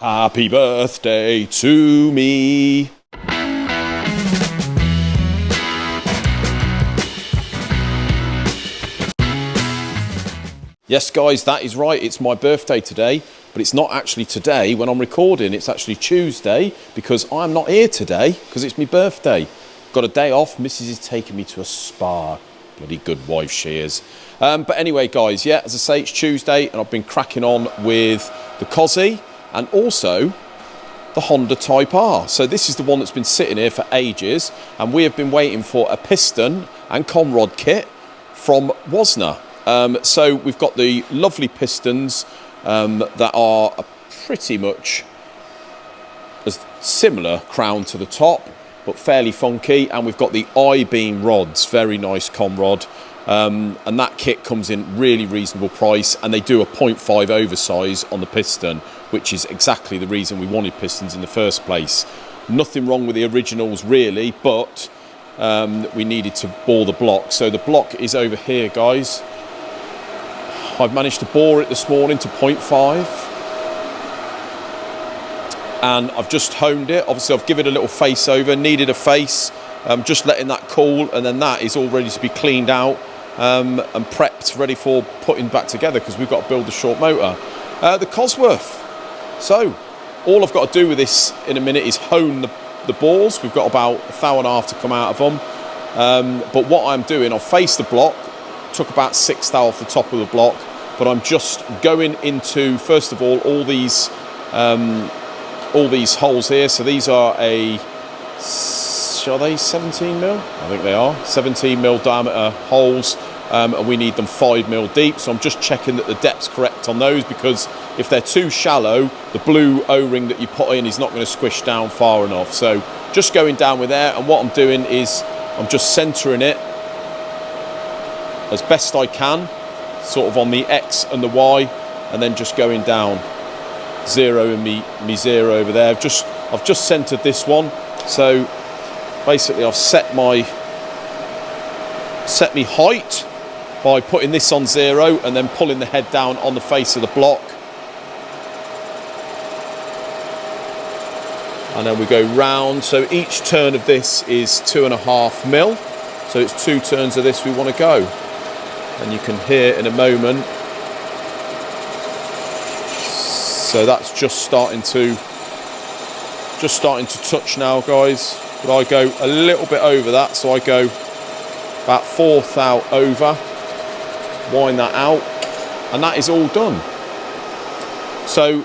Happy birthday to me. Yes, guys, that is right. It's my birthday today, but it's not actually today when I'm recording. It's actually Tuesday because I'm not here today because it's my birthday. Got a day off. Mrs. is taking me to a spa. Bloody good wife she is. But anyway, guys, yeah, as I say, it's Tuesday and I've been cracking on with the Cosy and also the Honda Type R. So this is the one that's been sitting here for ages and we have been waiting for a piston and conrod kit from Wasner. So we've got the lovely pistons that are pretty much a similar crown to the top, but fairly funky. And we've got the I-beam rods, very nice conrod. And that kit comes in really reasonable price. And they do a 0.5 oversize on the piston, which is exactly the reason we wanted pistons in the first place. Nothing wrong with the originals really, but we needed to bore the block. So the block is over here, guys. I've managed to bore it this morning to 0.5 and I've just honed it. Obviously I've given it a little face over, needed a face, just letting that cool, and then that is all ready to be cleaned out and prepped, ready for putting back together because we've got to build the short motor. The Cosworth. So all I've got to do with this in a minute is hone the bores. We've got about 1.5 hours to come out of them. But what I'm doing, I'll face the block, took about 6 thou off the top of the block, but I'm just going into, first of all these holes here. So these are are they 17 mil? I think they are 17 mil diameter holes, and we need them 5 mil deep. So I'm just checking that the depth's correct on those, because if they're too shallow, the blue O-ring that you put in is not going to squish down far enough. So just going down with there, and what I'm doing is I'm just centering it as best I can, sort of on the X and the Y, and then just going down. Zero and me zero over there. I've just centered this one. So basically I've set me height by putting this on 0 and then pulling the head down on the face of the block. And then we go round. So each turn of this is 2.5 mil. So it's 2 turns of this we want to go. And you can hear in a moment. So that's just starting to touch now, guys. But I go a little bit over that, so I go about 4 thou over, wind that out, and that is all done. So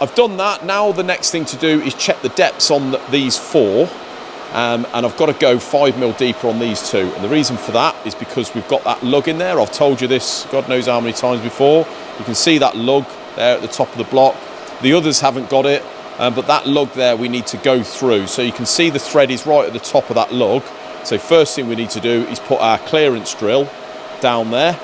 I've done that. Now the next thing to do is check the depths on these 4. And I've got to go 5 mil deeper on these 2. And the reason for that is because we've got that lug in there. I've told you this God knows how many times before. You can see that lug there at the top of the block. The others haven't got it, but that lug there we need to go through. So you can see the thread is right at the top of that lug. So first thing we need to do is put our clearance drill down there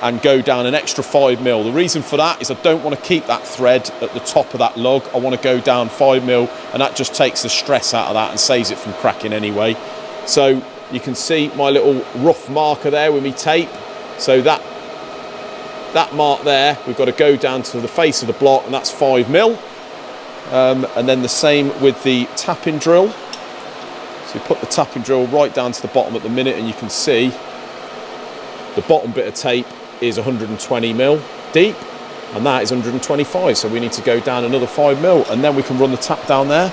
and go down an extra 5 mil. The reason for that is I don't want to keep that thread at the top of that lug. I want to go down 5 mil, and that just takes the stress out of that and saves it from cracking anyway. So you can see my little rough marker there with me tape. So that mark there, we've got to go down to the face of the block, and that's 5 mil. And then the same with the tapping drill. So you put the tapping drill right down to the bottom at the minute, and you can see the bottom bit of tape is 120 mil deep, and that is 125. So we need to go down another 5 mil, and then we can run the tap down there,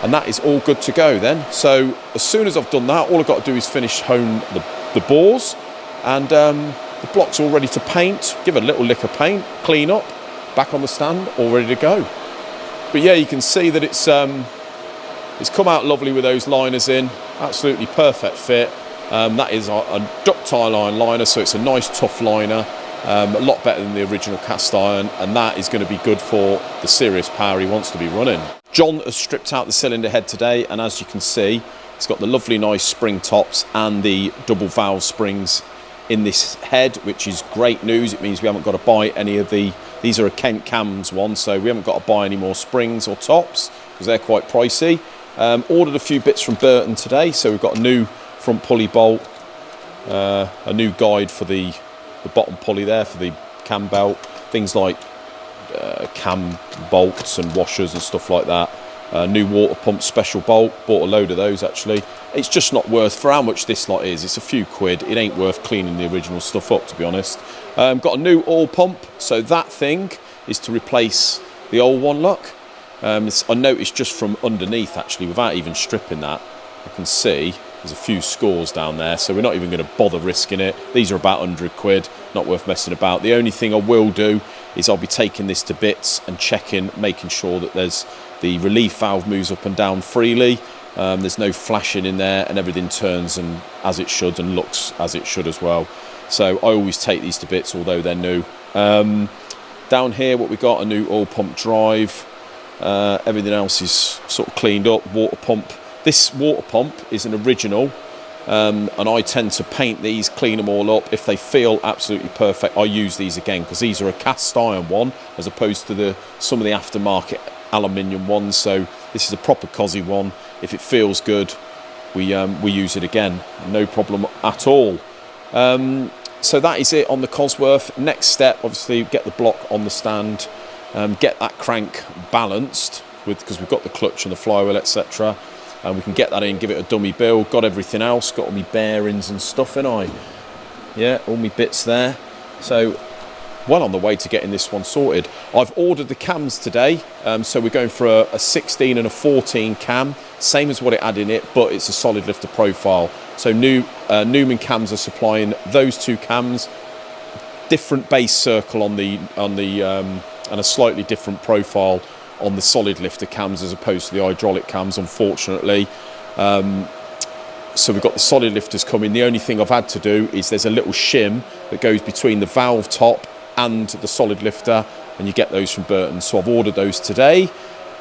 and that is all good to go then. So as soon as I've done that, all I've got to do is hone the bores, and the block's all ready to paint. Give it a little lick of paint, clean up, back on the stand, all ready to go. But yeah, you can see that it's come out lovely with those liners in. Absolutely perfect fit. That is a ductile iron liner, so it's a nice tough liner, a lot better than the original cast iron, and that is going to be good for the serious power he wants to be running. John has stripped out the cylinder head today, and as you can see, it's got the lovely nice spring tops and the double valve springs in this head, which is great news. It means we haven't got to buy any of these are a Kent Cams one, so we haven't got to buy any more springs or tops because they're quite pricey. Ordered a few bits from Burton today, so we've got a new front pulley bolt, a new guide for the bottom pulley there for the cam belt, things like cam bolts and washers and stuff like that. New water pump special bolt, bought a load of those actually. It's just not worth, for how much this lot is, it's a few quid, it ain't worth cleaning the original stuff up, to be honest. Got a new oil pump, so that thing is to replace the old one, look. I noticed just from underneath actually, without even stripping that, I can see there's a few scores down there, so we're not even going to bother risking it. These are about 100 quid, not worth messing about. The only thing I will do is I'll be taking this to bits and checking, making sure that the relief valve moves up and down freely. There's no flashing in there, and everything turns and as it should and looks as it should as well. So I always take these to bits, although they're new. Down here, what we got, a new oil pump drive. Everything else is sort of cleaned up. Water pump. This water pump is an original, and I tend to paint these, clean them all up. If they feel absolutely perfect, I use these again, because these are a cast iron one as opposed to some of the aftermarket aluminium ones. So this is a proper cosy one. If it feels good, we use it again, no problem at all. So that is it on the Cosworth. Next step, obviously, get the block on the stand, get that crank balanced because we've got the clutch and the flywheel, etc. And we can get that in, give it a dummy build. Got everything else, got all my bearings and stuff, and yeah, all my bits there. So well on the way to getting this one sorted. I've ordered the cams today, so we're going for a 16 and a 14 cam, same as what it had in it, but it's a solid lifter profile. So Newman cams are supplying those two cams, different base circle on the and a slightly different profile on the solid lifter cams as opposed to the hydraulic cams, unfortunately. So we've got the solid lifters coming. The only thing I've had to do is there's a little shim that goes between the valve top and the solid lifter, and you get those from Burton. So I've ordered those today.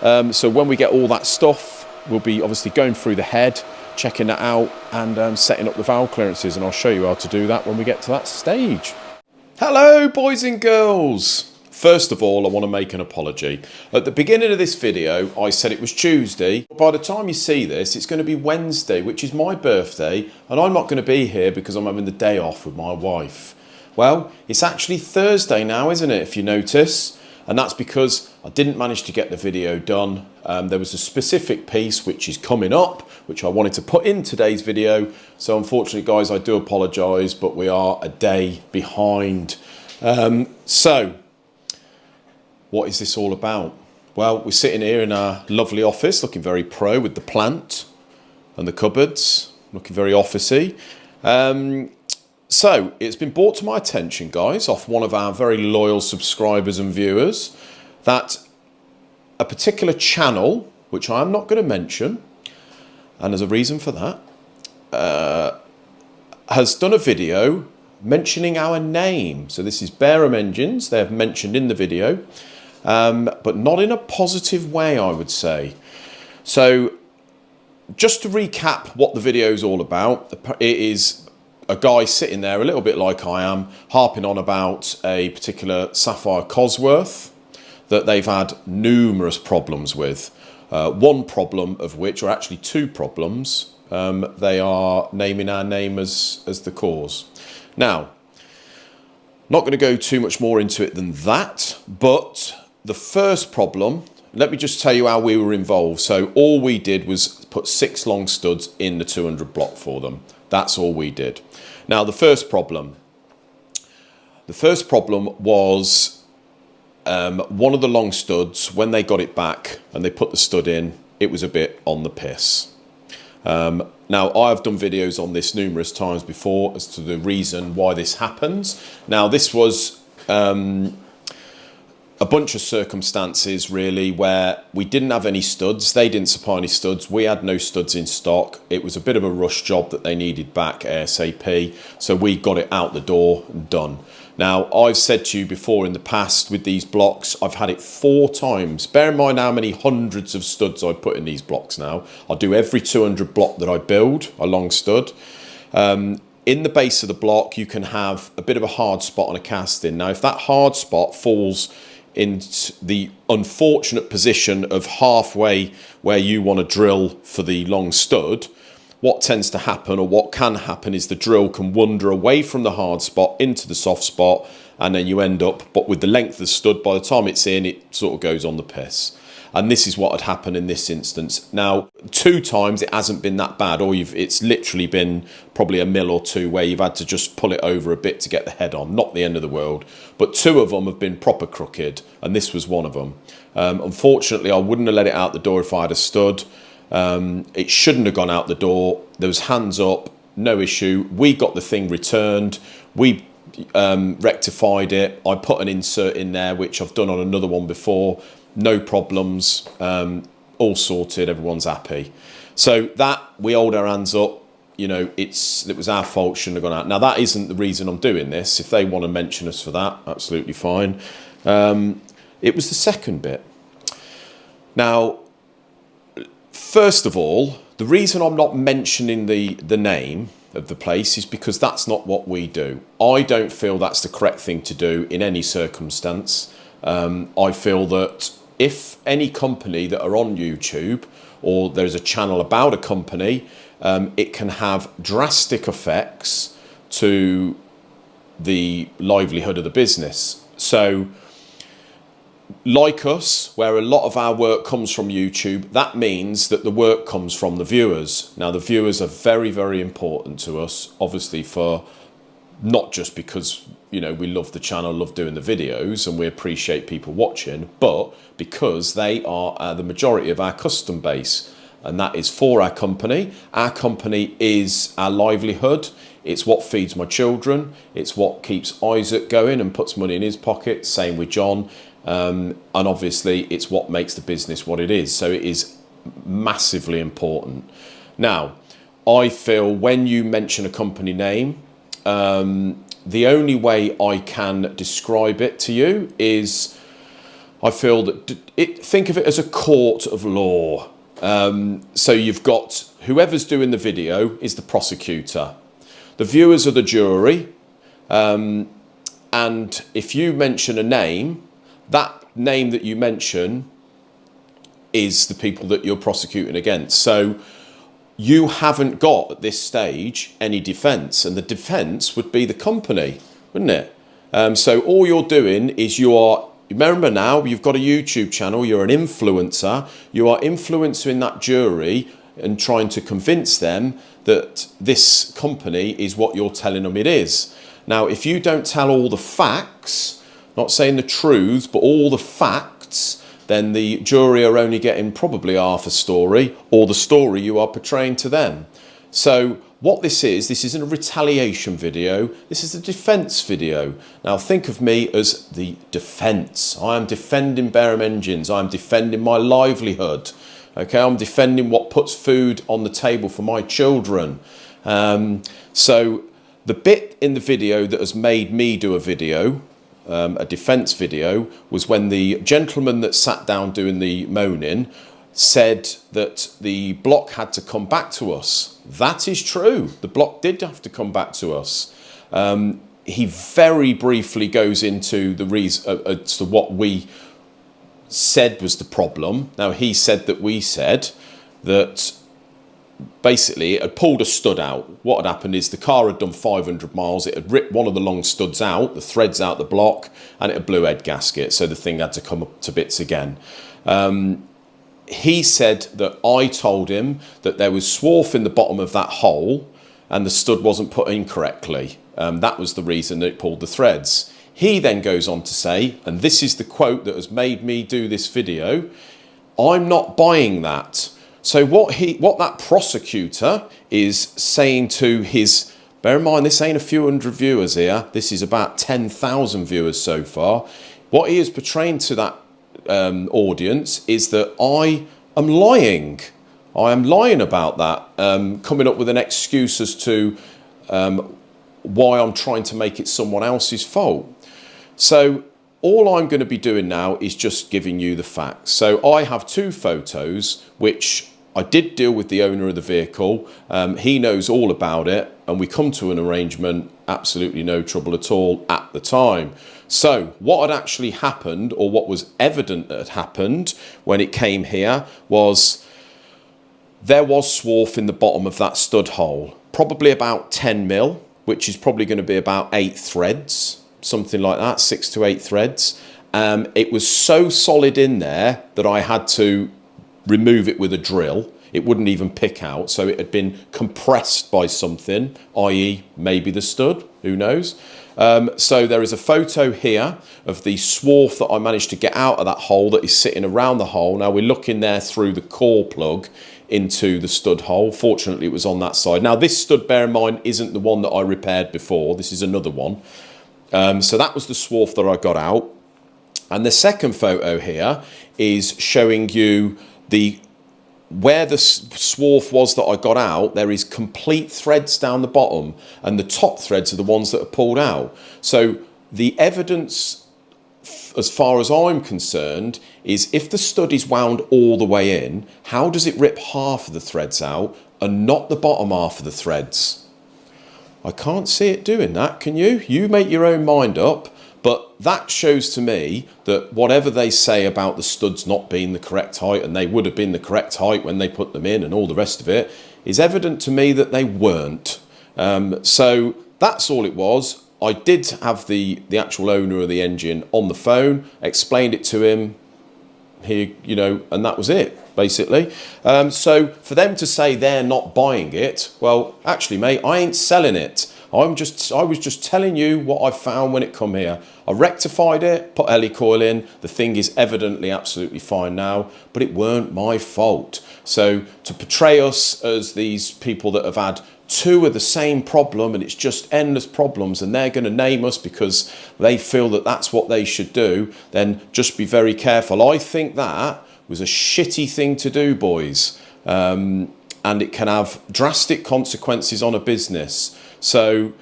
So when we get all that stuff, we'll be obviously going through the head, checking that out, and setting up the valve clearances, and I'll show you how to do that when we get to that stage. Hello, boys and girls. First of all, I want to make an apology. At the beginning of this video, I said it was Tuesday. By the time you see this, it's going to be Wednesday, which is my birthday, and I'm not going to be here because I'm having the day off with my wife. Well, it's actually Thursday now, isn't it, if you notice? And that's because I didn't manage to get the video done. There was a specific piece which is coming up, which I wanted to put in today's video. So unfortunately, guys, I do apologise, but we are a day behind. So what is this all about? Well, we're sitting here in our lovely office, looking very pro with the plant and the cupboards, looking very officey. So it's been brought to my attention, guys, off one of our very loyal subscribers and viewers, that a particular channel, which I am not going to mention, and there's a reason for that, has done a video mentioning our name. So this is Barham Engines. They have mentioned in the video, but not in a positive way, I would say. So just to recap what the video is all about, it is a guy sitting there a little bit like I am, harping on about a particular Sapphire Cosworth that they've had numerous problems with. One problem of which, or actually two problems, they are naming our name as the cause. Now, not going to go too much more into it than that, but the first problem, let me just tell you how we were involved. So all we did was put 6 long studs in the 200 block for them. That's all we did. Now, the first problem was one of the long studs, when they got it back and they put the stud in, it was a bit on the piss. Now, I've done videos on this numerous times before as to the reason why this happens. Now, this was a bunch of circumstances, really, where we didn't have any studs. They didn't supply any studs. We had no studs in stock. It was a bit of a rush job that they needed back ASAP. So we got it out the door and done. Now, I've said to you before in the past with these blocks, I've had it 4 times. Bear in mind how many hundreds of studs I put in these blocks now. I do every 200 block that I build, a long stud. In the base of the block, you can have a bit of a hard spot on a casting. Now, if that hard spot falls in the unfortunate position of halfway where you want to drill for the long stud, what tends to happen, or what can happen, is the drill can wander away from the hard spot into the soft spot, and then you end up, but with the length of the stud, by the time it's in, it sort of goes on the piss. And this is what had happened in this instance. Now, 2 times it hasn't been that bad, or it's literally been probably a mil or 2 where you've had to just pull it over a bit to get the head on. Not the end of the world, but 2 of them have been proper crooked, and this was one of them. Unfortunately, I wouldn't have let it out the door if I had a stud. It shouldn't have gone out the door. There was hands up, no issue. We got the thing returned. We rectified it. I put an insert in there, which I've done on another one before. No problems, all sorted, everyone's happy. So that, we hold our hands up, you know, it was our fault, shouldn't have gone out. Now that isn't the reason I'm doing this. If they want to mention us for that, absolutely fine. It was the second bit. Now, first of all, the reason I'm not mentioning the name of the place is because that's not what we do. I don't feel that's the correct thing to do in any circumstance. I feel that if any company that are on YouTube, or there's a channel about a company, it can have drastic effects to the livelihood of the business. So like us, where a lot of our work comes from YouTube, that means that the work comes from the viewers. Now, the viewers are very, very important to us, obviously, for not just because, you know, we love the channel, love doing the videos, and we appreciate people watching, but because they are the majority of our custom base, and that is for our company. Our company is our livelihood. It's what feeds my children. It's what keeps Isaac going and puts money in his pocket. Same with John. And obviously, it's what makes the business what it is. So it is massively important. Now, I feel when you mention a company name, the only way I can describe it to you is, I feel that think of it as a court of law. So you've got whoever's doing the video is the prosecutor. The viewers are the jury. And if you mention a name, that name that you mention is the people that you're prosecuting against. So you haven't got at this stage any defence, and the defence would be the company, wouldn't it? So all you're doing is remember now, you've got a YouTube channel, you're an influencer, you are influencing that jury and trying to convince them that this company is what you're telling them it is. Now, if you don't tell all the facts, not saying the truth, but all the facts, then the jury are only getting probably half a story, or the story you are portraying to them. So what this isn't a retaliation video, this is a defence video. Now think of me as the defence. I am defending Barham Engines, I am defending my livelihood. Okay, I'm defending what puts food on the table for my children. So the bit in the video that has made me do a video, a defence video, was when the gentleman that sat down doing the moaning said that the block had to come back to us. That is true. The block did have to come back to us. He very briefly goes into the reason as to what we said was the problem. Now, he said that we said that basically it had pulled a stud out. What had happened is the car had done 500 miles. It had ripped one of the long studs out, the threads out the block, and it had blew head gasket. So the thing had to come up to bits again. He said that I told him that there was swarf in the bottom of that hole and the stud wasn't put in correctly. That was the reason that it pulled the threads. He then goes on to say, and this is the quote that has made me do this video, "I'm not buying that." So what that prosecutor is saying to his, bear in mind this ain't a few hundred viewers here, this is about 10,000 viewers so far. What he is portraying to that audience is that I am lying. I am lying about that, coming up with an excuse as to why I'm trying to make it someone else's fault. So all I'm going to be doing now is just giving you the facts. So I have 2 photos, which I did deal with the owner of the vehicle. He knows all about it, and we come to an arrangement, absolutely no trouble at all at the time. So what had actually happened, or what was evident that had happened when it came here, was there was swarf in the bottom of that stud hole, probably about 10 mil, which is probably going to be about 8 threads. something like that, 6 to 8 threads. It was so solid in there that I had to remove it with a drill. It wouldn't even pick out, so it had been compressed by something, i.e. maybe the stud, who knows. So there is a photo here of the swarf that I managed to get out of that hole that is sitting around the hole. Now we're looking there through the core plug into the stud hole. Fortunately it was on that side. Now this stud, bear in mind, isn't the one that I repaired before. This is another one. So that was the swarf that I got out. And the second photo here is showing you where the swarf was that I got out. There is complete threads down the bottom, and the top threads are the ones that are pulled out. So the evidence, as far as I'm concerned, is if the stud is wound all the way in, how does it rip half of the threads out and not the bottom half of the threads? I can't see it doing that, can you? You make your own mind up. But that shows to me that whatever they say about the studs not being the correct height, and they would have been the correct height when they put them in and all the rest of it, is evident to me that they weren't. So that's all it was. I did have the actual owner of the engine on the phone, explained it to him, here, you know, and that was it, basically. So for them to say they're not buying it, well, actually, mate, I ain't selling it. I was just telling you what I found when it come here. I rectified it, put helicoil in. The thing is evidently absolutely fine now, but it weren't my fault. So to portray us as these people that have had two of the same problem and it's just endless problems and they're going to name us because they feel that that's what they should do, then just be very careful. I think that was a shitty thing to do, boys. And it can have drastic consequences on a business. So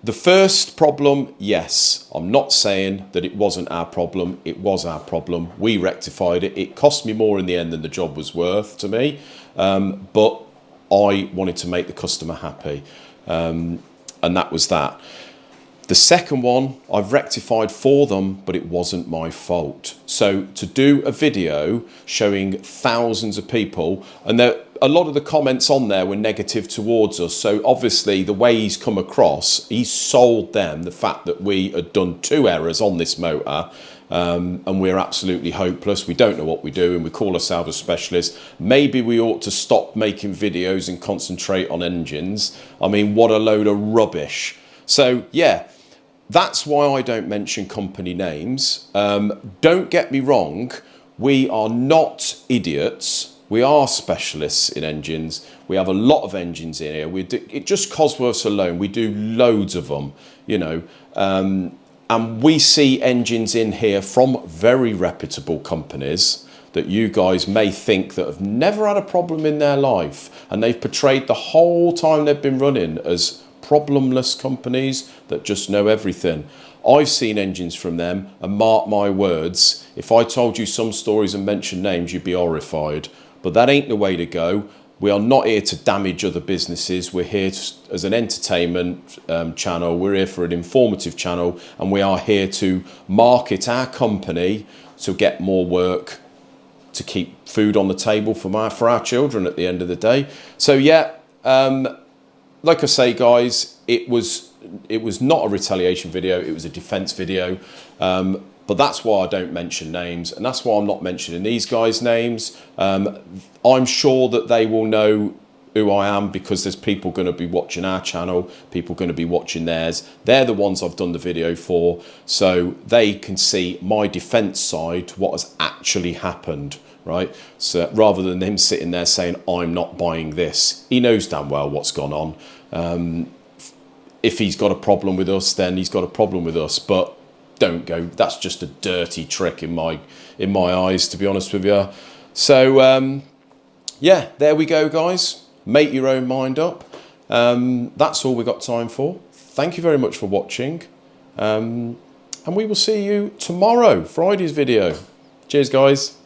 the first problem, yes, I'm not saying that it wasn't our problem. It was our problem. We rectified it. It cost me more in the end than the job was worth to me. But I wanted to make the customer happy. And that was that. The second one, I've rectified for them, but it wasn't my fault. So to do a video showing thousands of people, and a lot of the comments on there were negative towards us. So obviously the way he's come across, he's sold them the fact that we had done 2 errors on this motor, and we're absolutely hopeless. We don't know what we do, and we call ourselves a specialist. Maybe we ought to stop making videos and concentrate on engines. I mean, what a load of rubbish. So yeah, that's why I don't mention company names. Don't get me wrong, we are not idiots. We are specialists in engines. We have a lot of engines in here. It just Cosworths alone, we do loads of them, you know. And we see engines in here from very reputable companies that you guys may think that have never had a problem in their life, and they've portrayed the whole time they've been running as problemless companies that just know everything. I've seen engines from them, and mark my words, if I told you some stories and mentioned names, you'd be horrified. But that ain't the way to go. We are not here to damage other businesses. We're here as an entertainment channel. We're here for an informative channel, and we are here to market our company to get more work, to keep food on the table for our children at the end of the day. So yeah, like I say, guys, it was not a retaliation video. It was a defense video. But that's why I don't mention names, and that's why I'm not mentioning these guys' names. I'm sure that they will know who I am because there's people going to be watching our channel, people going to be watching theirs. They're the ones I've done the video for, so they can see my defense side, what has actually happened, right? So rather than him sitting there saying, I'm not buying this, he knows damn well what's gone on. If he's got a problem with us, then he's got a problem with us, but don't go, that's just a dirty trick in my eyes, to be honest with you. So yeah, there we go, guys. Make your own mind up. That's all we've got time for. Thank you very much for watching, and we will see you tomorrow, Friday's video. Cheers, guys.